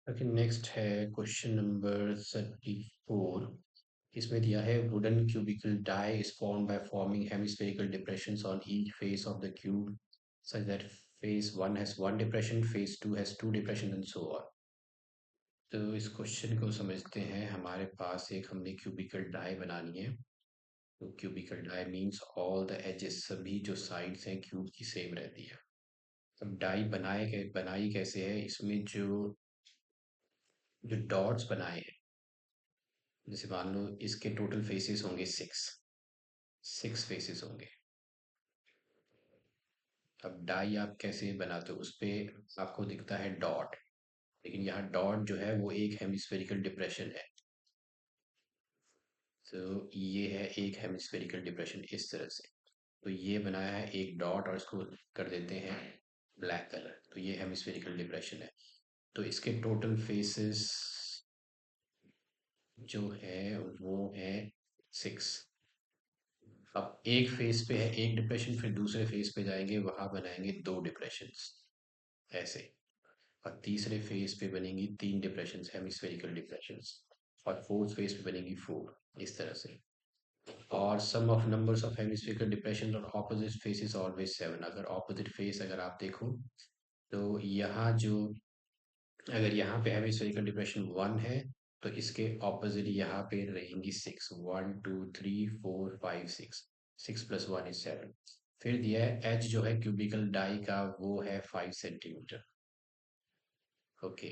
Okay, next है question number 34। इसमें दिया है wooden cubical die is formed by forming hemispherical depressions on each face of the cube such that phase 1 has one depression, phase 2 has two depressions and so on। तो इस question को समझते हैं। हमारे पास एक हमने क्यूबिकल डाई बनानी है। तो cubical die means all the edges, सभी जो साइड्स हैं क्यूब की सेम रहती है। अब डाई बनाई कैसे है, इसमें जो जो डॉट्स बनाए हैं, जैसे मान लो इसके टोटल फेसेस होंगे सिक्स, सिक्स फेसेस होंगे। अब डाई आप कैसे बनाते हो, उस पे आपको दिखता है डॉट, लेकिन यहाँ डॉट जो है वो एक हेमिस्फेरिकल डिप्रेशन है। तो ये है एक हेमिस्फेरिकल डिप्रेशन इस तरह से। तो ये बनाया है एक डॉट और इसको कर देते हैं ब्लैक कलर, तो ये हेमिस्फेरिकल डिप्रेशन है। तो इसके टोटल फेसेस जो है वो है सिक्स। अब एक फेस पे है एक डिप्रेशन, फिर दूसरे फेस पे जाएंगे वहां बनाएंगे दो डिप्रेशंस ऐसे। और तीसरे फेस पे बनेंगी तीन डिप्रेशंस, हेमिस्फेरिकल डिप्रेशंस। और फोर्थ फेस पे बनेंगी फोर, इस तरह से। और sum of numbers of hemispherical depression और opposite face is always seven. अगर ऑपोजिट फेस अगर आप देखो तो यहाँ जो, अगर यहाँ पे हेमिस्फेरिकल डिप्रेशन वन है तो इसके ऑपोजिट यहाँ पे रहेंगी six. One two three four five six, six plus one is seven. फिर दिया है एच जो है क्यूबिकल डाई का वो है 5 सेंटीमीटर। ओके।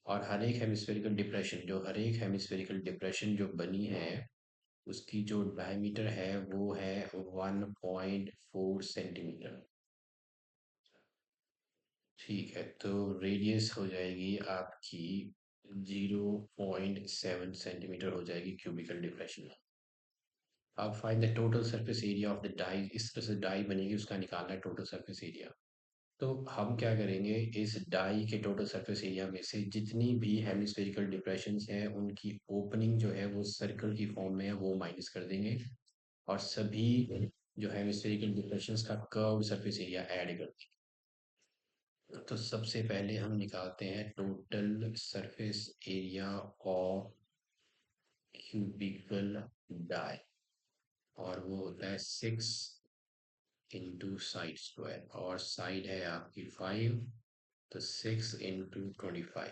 और हर एक हेमिस्फेरिकल डिप्रेशन जो बनी है उसकी जो डायमीटर है वो है 1.4 सेंटीमीटर। ठीक है, तो रेडियस हो जाएगी आपकी 0.7 सेंटीमीटर हो जाएगी क्यूबिकल डिप्रेशन। अब find the total surface area of the die. इस तरह से डाई बनेगी, उसका निकालना है टोटल सरफेस एरिया। तो हम क्या करेंगे, इस डाई के टोटल सरफेस एरिया में से जितनी भी हेमिस्फेरिकल डिप्रेशंस हैं उनकी ओपनिंग जो है वो सर्कल की फॉर्म में है वो माइनस कर देंगे। और सभी जो हेमिस्फेरिकल डिप्रेशंस का कर्व सरफेस एरिया ऐड कर देंगे। तो सबसे पहले हम निकालते हैं total surface area of cubical die, और वो होता है 6 इंटू साइड स्क्वायर, और साइड है आपकी 5। तो 6 इंटू 25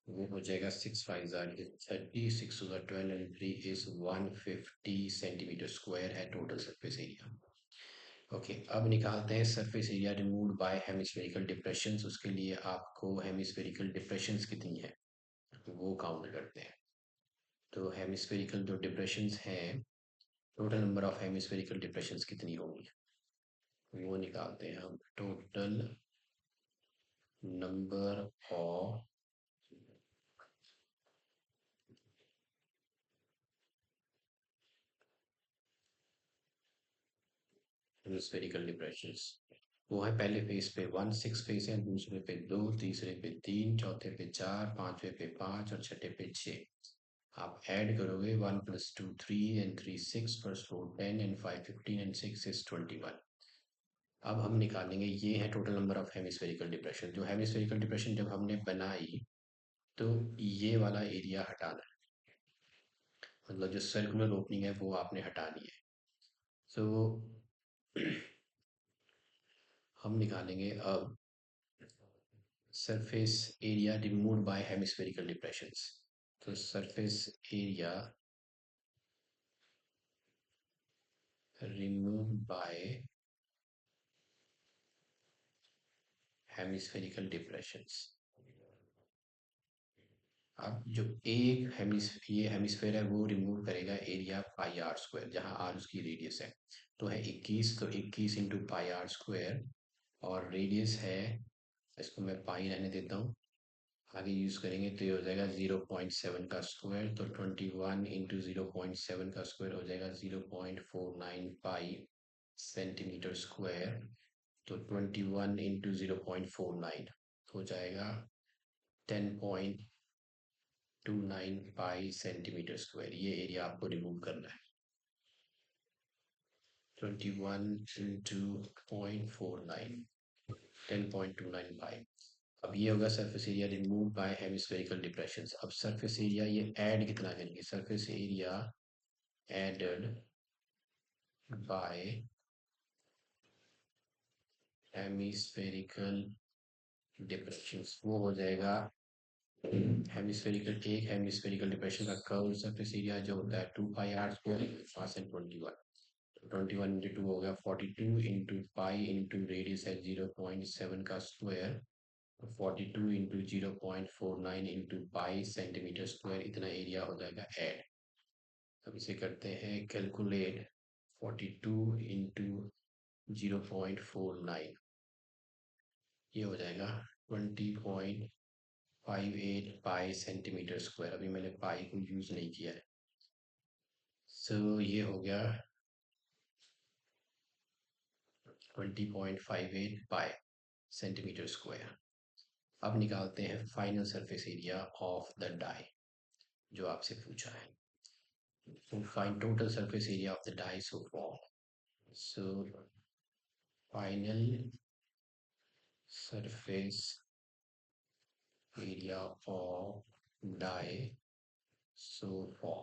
वो हो जाएगा 6 5 30, 6 12 एंड 3 इज 150 सेंटीमीटर स्क्वायर है टोटल सरफेस एरिया। ओके, अब निकालते हैं surface area removed by hemispherical depressions. उसके लिए आपको हेमिस्फेरिकल डिप्रेशंस कितनी है वो काउंट करते हैं। तो हेमिस्फेरिकल जो डिप्रेशंस हैं, total number of hemispherical depressions कितनी होंगी वो निकालते हैं हम। Total number of hemispherical depressions वो है पहले फेज पे वन, सिक्स फेज है, दूसरे पे दो, तीसरे पे तीन, चौथे पे चार, पांचवे पे पांच और छठे पे छः। आप ऐड करोगे 1 + 2 3 एंड 3 6 + 4 10 एंड 5 15 एंड 6 इज 21। अब हम निकालेंगे, ये है total number of hemispherical depression. जो हेमिस्फेरिकल डिप्रेशन जब हमने बनाई तो ये वाला एरिया हटाना है, मतलब जो सर्कुलर ओपनिंग है वो आपने हटानी है। तो हम निकालेंगे अब surface area removed by hemispherical depressions. तो surface area removed by hemispherical depressions. अब जो एक ये हेमिस्फेयर है वो रिमूव करेगा एरिया पाई आर स्क्वायर, जहाँ आर उसकी रेडियस है। तो है 21, तो 21 इंटू पाई आर स्क्वायर। और रेडियस है, इसको मैं पाई रहने देता हूँ, आगे यूज़ करेंगे तो ये हो जाएगा 0.7 का स्क्वायर। तो 21 इंटू 0.7 का स्क्वायर हो जाएगा 0.49 पाई सेंटीमीटर स्क्वायर। तो 21 इंटू 0.49 हो जाएगा 10.29 पाई सेंटीमीटर स्क्वायर। ये एरिया आपको रिमूव करना है। 21 इंटू 0.49, 10.29 पाई। अब ये होगा surface area remove by hemispherical depressions. अब सरफेस एरिया ये ऐड कितना करेंगे, surface area added by hemispherical depressions, वो हो जाएगा हेमिस्फेरिकल, एक हेमिस्फेरिकल डिप्रेशन का कर्व सरफेस एरिया जो होता है 2 पाई r² 5 and 21, 21 × 2 हो गया 42 इंटू पाई इंटू रेडियस है 0.7 का square, 42 into 0.49 into pi centimetre square, इतना एरिया हो जाएगा ऐड। अब इसे करते हैं कैलकुलेट, 42 इंटू 0.49 ये हो जाएगा 20.58 पाई सेंटीमीटर स्क्वायर। अभी मैंने पाई को यूज़ नहीं किया है। ये हो गया 20.58 पाई सेंटीमीटर स्क्वायर। अब निकालते हैं final surface area of the die जो आपसे पूछा है। So find total surface area of the die so far. So final surface area of die so far,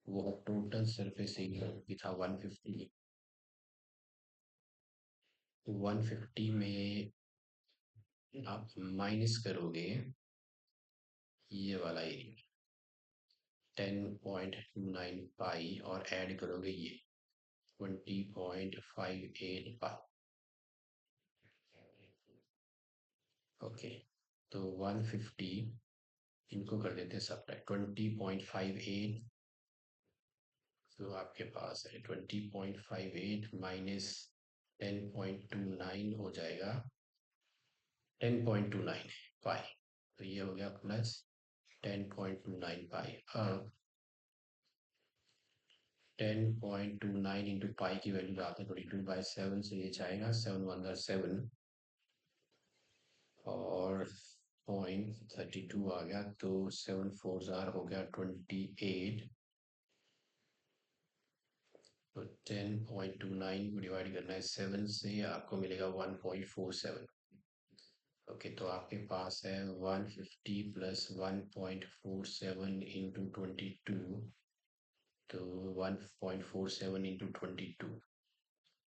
वो टोटल सरफेस एरिया भी था 150। 150 में आप माइनस करोगे ये वाला एरिया 10.29 पाई और ऐड करोगे ये 20.58 पाई। ओके, तो 150 इनको कर देते हैं सब्ट्रैक्ट, 20.58, तो आपके पास है 20.58 माइनस 10.29 हो जाएगा 10.29 पाई, तो ये हो गया प्लस 10.29 पाई। अब 10.29 इंटू पाई की वैल्यू डालते हैं 22/7 से, ये जाएगा 7 × 7 और 0.32 आ गया, तो 7 × 4 हो गया 28, तो 10.29 को डिवाइड करना है 7 से, आपको मिलेगा 1.47। ओके, तो आपके पास है 150 प्लस 1.47 इंटू 22, तो 1.47 इंटू 22,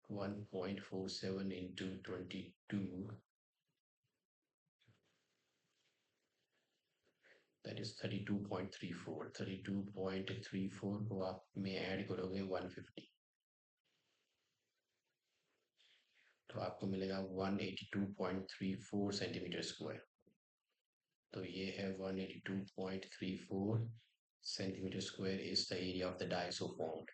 1.47 इंटू 22, दैट इज 32.34। 32.34 को आप में ऐड करोगे 150, तो आपको मिलेगा 182.34 सेंटीमीटर स्क्वायर। तो ये है 182.34 centimetre square is the area of the die so formed.